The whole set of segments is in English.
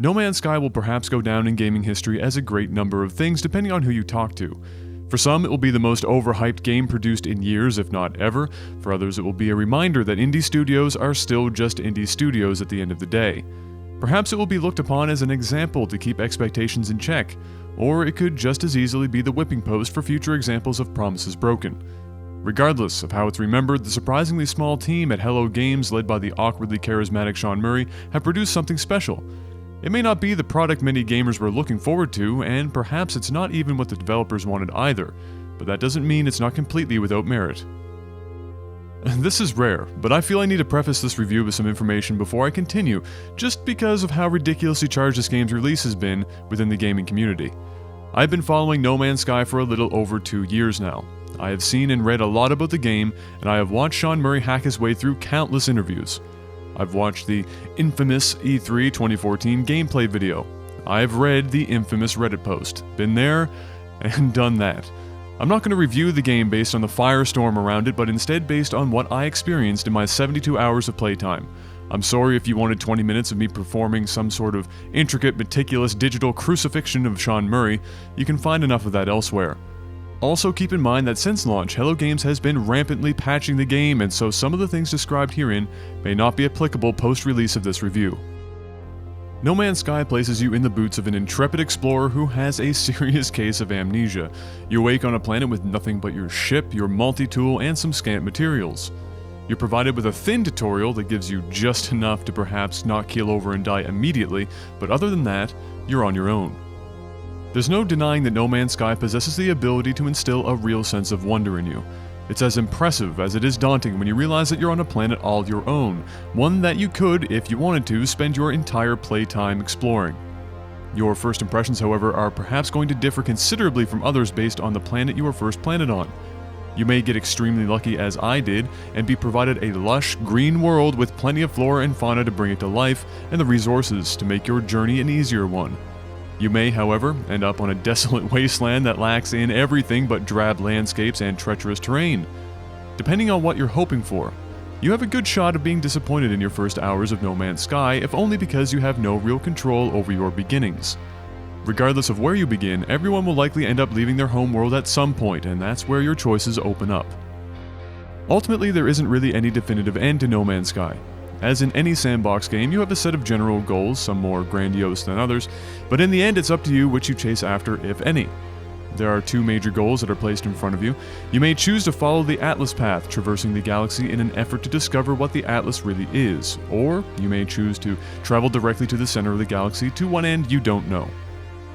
No Man's Sky will perhaps go down in gaming history as a great number of things depending on who you talk to. For some, it will be the most overhyped game produced in years, if not ever. For others, it will be a reminder that indie studios are still just indie studios at the end of the day. Perhaps it will be looked upon as an example to keep expectations in check, or it could just as easily be the whipping post for future examples of promises broken. Regardless of how it's remembered, the surprisingly small team at Hello Games, led by the awkwardly charismatic Sean Murray, have produced something special. It may not be the product many gamers were looking forward to, and perhaps it's not even what the developers wanted either, but that doesn't mean it's not completely without merit. This is rare, but I feel I need to preface this review with some information before I continue, just because of how ridiculously charged this game's release has been within the gaming community. I've been following No Man's Sky for a little over 2 years now. I have seen and read a lot about the game, and I have watched Sean Murray hack his way through countless interviews. I've watched the infamous E3 2014 gameplay video. I've read the infamous Reddit post. Been there and done that. I'm not going to review the game based on the firestorm around it, but instead based on what I experienced in my 72 hours of playtime. I'm sorry if you wanted 20 minutes of me performing some sort of intricate, meticulous digital crucifixion of Sean Murray. You can find enough of that elsewhere. Also keep in mind that since launch, Hello Games has been rampantly patching the game, and so some of the things described herein may not be applicable post-release of this review. No Man's Sky places you in the boots of an intrepid explorer who has a serious case of amnesia. You awake on a planet with nothing but your ship, your multi-tool, and some scant materials. You're provided with a thin tutorial that gives you just enough to perhaps not keel over and die immediately, but other than that, you're on your own. There's no denying that No Man's Sky possesses the ability to instill a real sense of wonder in you. It's as impressive as it is daunting when you realize that you're on a planet all your own, one that you could, if you wanted to, spend your entire playtime exploring. Your first impressions, however, are perhaps going to differ considerably from others based on the planet you were first planted on. You may get extremely lucky, as I did, and be provided a lush, green world with plenty of flora and fauna to bring it to life, and the resources to make your journey an easier one. You may, however, end up on a desolate wasteland that lacks in everything but drab landscapes and treacherous terrain. Depending on what you're hoping for, you have a good shot of being disappointed in your first hours of No Man's Sky, if only because you have no real control over your beginnings. Regardless of where you begin, everyone will likely end up leaving their home world at some point, and that's where your choices open up. Ultimately, there isn't really any definitive end to No Man's Sky. As in any sandbox game, you have a set of general goals, some more grandiose than others, but in the end it's up to you which you chase after, if any. There are 2 major goals that are placed in front of you. You may choose to follow the Atlas path, traversing the galaxy in an effort to discover what the Atlas really is, or you may choose to travel directly to the center of the galaxy, to what end you don't know.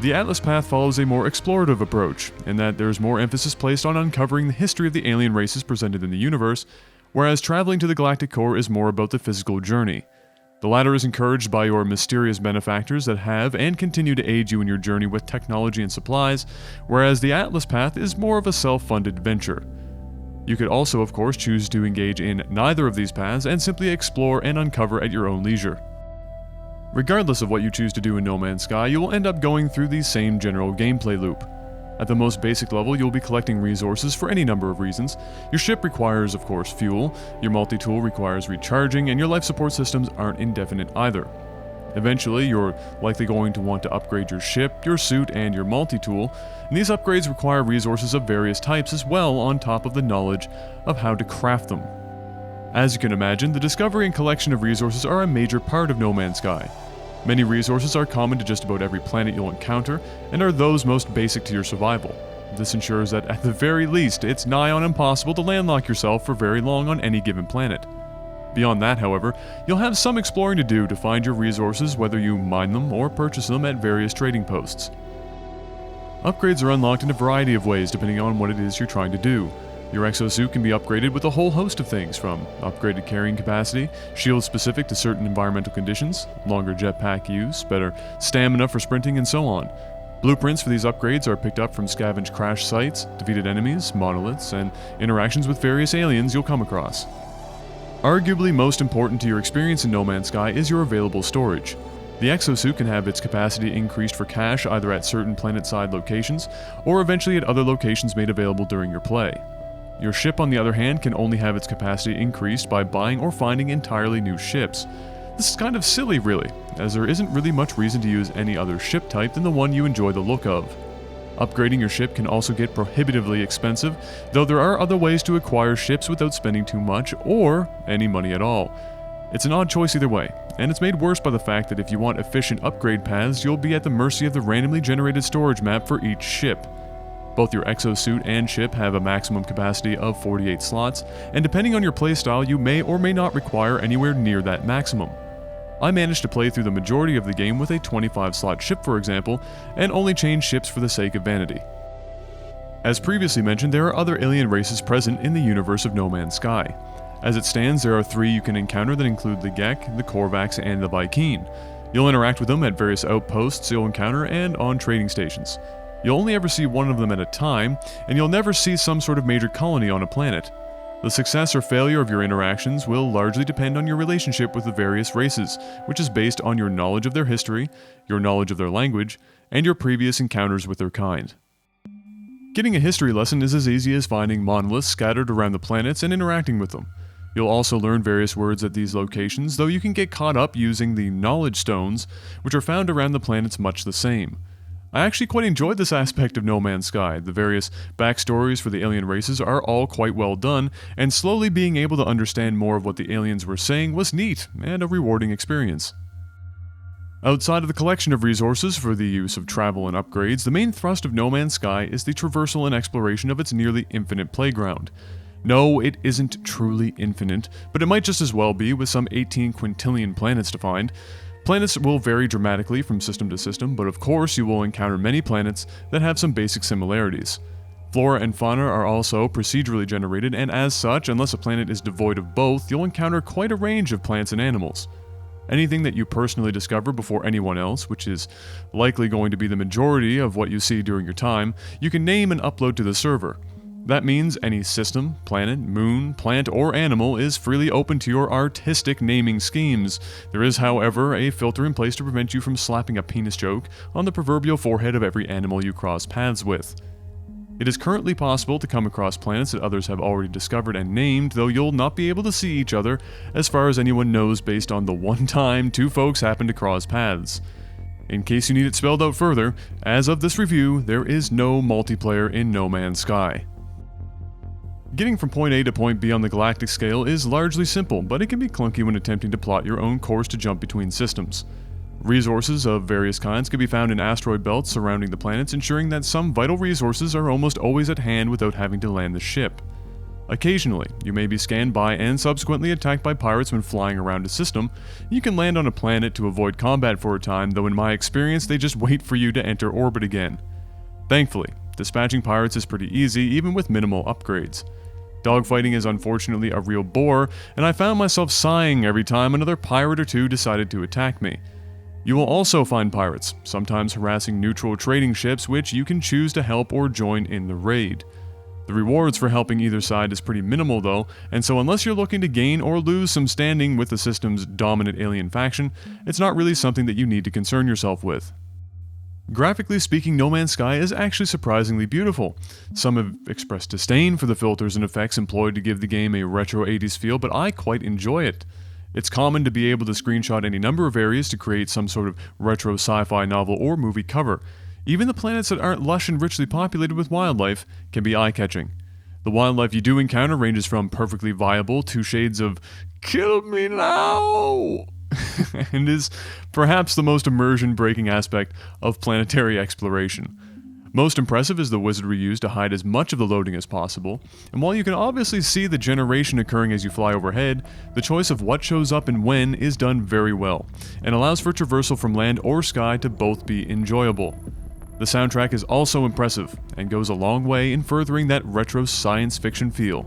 The Atlas path follows a more explorative approach, in that there is more emphasis placed on uncovering the history of the alien races presented in the universe, whereas traveling to the galactic core is more about the physical journey. The latter is encouraged by your mysterious benefactors that have and continue to aid you in your journey with technology and supplies, whereas the Atlas path is more of a self-funded venture. You could also, of course, choose to engage in neither of these paths and simply explore and uncover at your own leisure. Regardless of what you choose to do in No Man's Sky, you will end up going through the same general gameplay loop. At the most basic level, you'll be collecting resources for any number of reasons. Your ship requires, of course, fuel, your multi-tool requires recharging, and your life support systems aren't indefinite either. Eventually, you're likely going to want to upgrade your ship, your suit, and your multi-tool, and these upgrades require resources of various types as well, on top of the knowledge of how to craft them. As you can imagine, the discovery and collection of resources are a major part of No Man's Sky. Many resources are common to just about every planet you'll encounter, and are those most basic to your survival. This ensures that at the very least, it's nigh on impossible to landlock yourself for very long on any given planet. Beyond that, however, you'll have some exploring to do to find your resources, whether you mine them or purchase them at various trading posts. Upgrades are unlocked in a variety of ways depending on what it is you're trying to do. Your exosuit can be upgraded with a whole host of things, from upgraded carrying capacity, shields specific to certain environmental conditions, longer jetpack use, better stamina for sprinting, and so on. Blueprints for these upgrades are picked up from scavenged crash sites, defeated enemies, monoliths, and interactions with various aliens you'll come across. Arguably most important to your experience in No Man's Sky is your available storage. The exosuit can have its capacity increased for cache either at certain planet-side locations, or eventually at other locations made available during your play. Your ship, on the other hand, can only have its capacity increased by buying or finding entirely new ships. This is kind of silly really, as there isn't really much reason to use any other ship type than the one you enjoy the look of. Upgrading your ship can also get prohibitively expensive, though there are other ways to acquire ships without spending too much or any money at all. It's an odd choice either way, and it's made worse by the fact that if you want efficient upgrade paths, you'll be at the mercy of the randomly generated storage map for each ship. Both your exosuit and ship have a maximum capacity of 48 slots, and depending on your playstyle, you may or may not require anywhere near that maximum. I managed to play through the majority of the game with a 25-slot ship, for example, and only changed ships for the sake of vanity. As previously mentioned, there are other alien races present in the universe of No Man's Sky. As it stands, there are 3 you can encounter that include the Gek, the Korvax, and the Vy'keen. You'll interact with them at various outposts you'll encounter and on trading stations. You'll only ever see one of them at a time, and you'll never see some sort of major colony on a planet. The success or failure of your interactions will largely depend on your relationship with the various races, which is based on your knowledge of their history, your knowledge of their language, and your previous encounters with their kind. Getting a history lesson is as easy as finding monoliths scattered around the planets and interacting with them. You'll also learn various words at these locations, though you can get caught up using the knowledge stones, which are found around the planets much the same. I actually quite enjoyed this aspect of No Man's Sky. The various backstories for the alien races are all quite well done, and slowly being able to understand more of what the aliens were saying was neat and a rewarding experience. Outside of the collection of resources for the use of travel and upgrades, the main thrust of No Man's Sky is the traversal and exploration of its nearly infinite playground. No, it isn't truly infinite, but it might just as well be with some 18 quintillion planets to find. Planets will vary dramatically from system to system, but of course you will encounter many planets that have some basic similarities. Flora and fauna are also procedurally generated, and as such, unless a planet is devoid of both, you'll encounter quite a range of plants and animals. Anything that you personally discover before anyone else, which is likely going to be the majority of what you see during your time, you can name and upload to the server. That means any system, planet, moon, plant, or animal is freely open to your artistic naming schemes. There is, however, a filter in place to prevent you from slapping a penis joke on the proverbial forehead of every animal you cross paths with. It is currently possible to come across planets that others have already discovered and named, though you'll not be able to see each other as far as anyone knows based on the one time 2 folks happened to cross paths. In case you need it spelled out further, as of this review, there is no multiplayer in No Man's Sky. Getting from point A to point B on the galactic scale is largely simple, but it can be clunky when attempting to plot your own course to jump between systems. Resources of various kinds can be found in asteroid belts surrounding the planets, ensuring that some vital resources are almost always at hand without having to land the ship. Occasionally, you may be scanned by and subsequently attacked by pirates when flying around a system. You can land on a planet to avoid combat for a time, though in my experience they just wait for you to enter orbit again. Thankfully, dispatching pirates is pretty easy even with minimal upgrades. Dogfighting is unfortunately a real bore, and I found myself sighing every time another pirate or 2 decided to attack me. You will also find pirates, sometimes harassing neutral trading ships, which you can choose to help or join in the raid. The rewards for helping either side is pretty minimal though, and so unless you're looking to gain or lose some standing with the system's dominant alien faction, it's not really something that you need to concern yourself with. Graphically speaking, No Man's Sky is actually surprisingly beautiful. Some have expressed disdain for the filters and effects employed to give the game a retro 80s feel, but I quite enjoy it. It's common to be able to screenshot any number of areas to create some sort of retro sci-fi novel or movie cover. Even the planets that aren't lush and richly populated with wildlife can be eye-catching. The wildlife you do encounter ranges from perfectly viable to shades of "kill me now!" and is perhaps the most immersion-breaking aspect of planetary exploration. Most impressive is the wizardry used to hide as much of the loading as possible, and while you can obviously see the generation occurring as you fly overhead, the choice of what shows up and when is done very well, and allows for traversal from land or sky to both be enjoyable. The soundtrack is also impressive, and goes a long way in furthering that retro science fiction feel.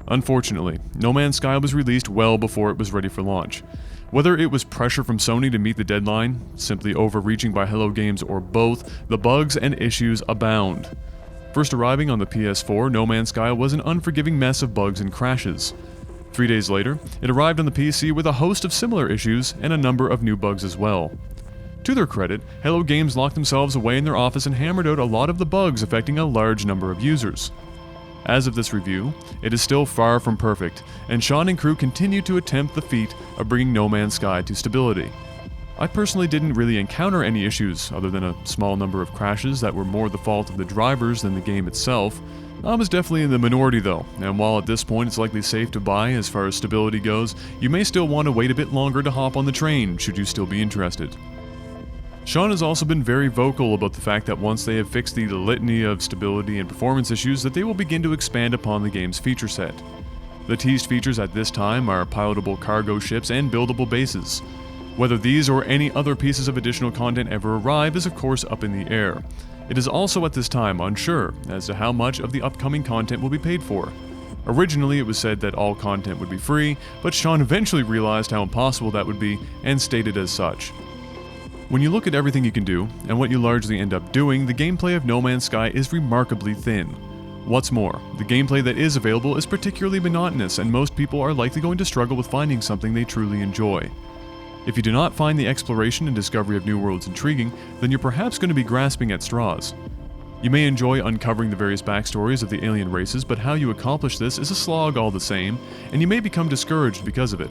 Unfortunately, No Man's Sky was released well before it was ready for launch. Whether it was pressure from Sony to meet the deadline, simply overreaching by Hello Games, or both, the bugs and issues abound. First arriving on the PS4, No Man's Sky was an unforgiving mess of bugs and crashes. 3 days later, it arrived on the PC with a host of similar issues and a number of new bugs as well. To their credit, Hello Games locked themselves away in their office and hammered out a lot of the bugs affecting a large number of users. As of this review, it is still far from perfect, and Sean and crew continue to attempt the feat of bringing No Man's Sky to stability. I personally didn't really encounter any issues other than a small number of crashes that were more the fault of the drivers than the game itself. I was definitely in the minority though, and while at this point it's likely safe to buy as far as stability goes, you may still want to wait a bit longer to hop on the train should you still be interested. Sean has also been very vocal about the fact that once they have fixed the litany of stability and performance issues, that they will begin to expand upon the game's feature set. The teased features at this time are pilotable cargo ships and buildable bases. Whether these or any other pieces of additional content ever arrive is of course up in the air. It is also at this time unsure as to how much of the upcoming content will be paid for. Originally it was said that all content would be free, but Sean eventually realized how impossible that would be and stated as such. When you look at everything you can do, and what you largely end up doing, the gameplay of No Man's Sky is remarkably thin. What's more, the gameplay that is available is particularly monotonous, and most people are likely going to struggle with finding something they truly enjoy. If you do not find the exploration and discovery of new worlds intriguing, then you're perhaps going to be grasping at straws. You may enjoy uncovering the various backstories of the alien races, but how you accomplish this is a slog all the same, and you may become discouraged because of it.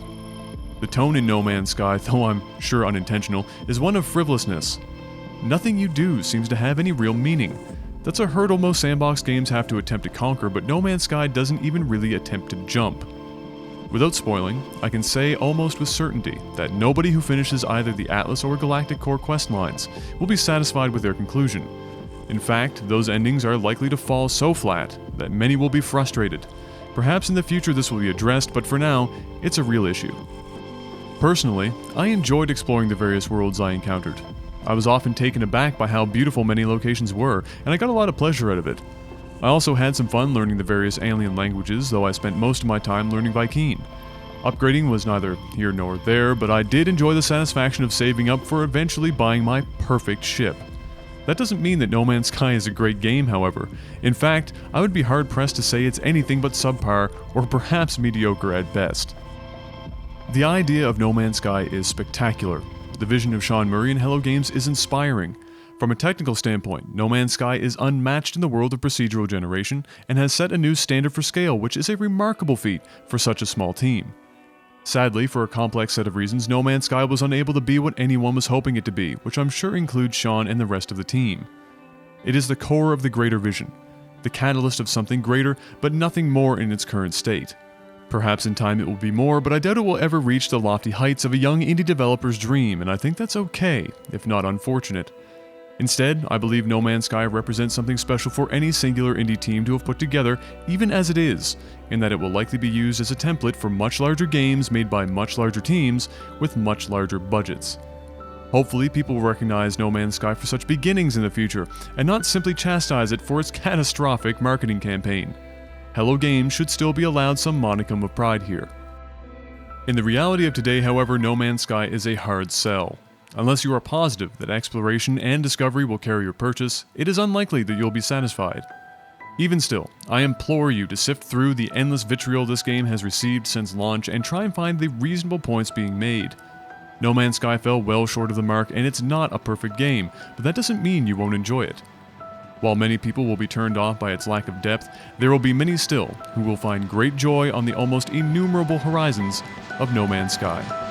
The tone in No Man's Sky, though I'm sure unintentional, is one of frivolousness. Nothing you do seems to have any real meaning. That's a hurdle most sandbox games have to attempt to conquer, but No Man's Sky doesn't even really attempt to jump. Without spoiling, I can say almost with certainty that nobody who finishes either the Atlas or Galactic Core quest lines will be satisfied with their conclusion. In fact, those endings are likely to fall so flat that many will be frustrated. Perhaps in the future this will be addressed, but for now, it's a real issue. Personally, I enjoyed exploring the various worlds I encountered. I was often taken aback by how beautiful many locations were, and I got a lot of pleasure out of it. I also had some fun learning the various alien languages, though I spent most of my time learning Viking. Upgrading was neither here nor there, but I did enjoy the satisfaction of saving up for eventually buying my perfect ship. That doesn't mean that No Man's Sky is a great game, however. In fact, I would be hard-pressed to say it's anything but subpar, or perhaps mediocre at best. The idea of No Man's Sky is spectacular. The vision of Sean Murray and Hello Games is inspiring. From a technical standpoint, No Man's Sky is unmatched in the world of procedural generation and has set a new standard for scale, which is a remarkable feat for such a small team. Sadly, for a complex set of reasons, No Man's Sky was unable to be what anyone was hoping it to be, which I'm sure includes Sean and the rest of the team. It is the core of the greater vision, the catalyst of something greater, but nothing more in its current state. Perhaps in time it will be more, but I doubt it will ever reach the lofty heights of a young indie developer's dream, and I think that's okay, if not unfortunate. Instead, I believe No Man's Sky represents something special for any singular indie team to have put together, even as it is, in that it will likely be used as a template for much larger games made by much larger teams with much larger budgets. Hopefully, people will recognize No Man's Sky for such beginnings in the future, and not simply chastise it for its catastrophic marketing campaign. Hello Games should still be allowed some modicum of pride here. In the reality of today, however, No Man's Sky is a hard sell. Unless you are positive that exploration and discovery will carry your purchase, it is unlikely that you'll be satisfied. Even still, I implore you to sift through the endless vitriol this game has received since launch and try and find the reasonable points being made. No Man's Sky fell well short of the mark, and it's not a perfect game, but that doesn't mean you won't enjoy it. While many people will be turned off by its lack of depth, there will be many still who will find great joy on the almost innumerable horizons of No Man's Sky.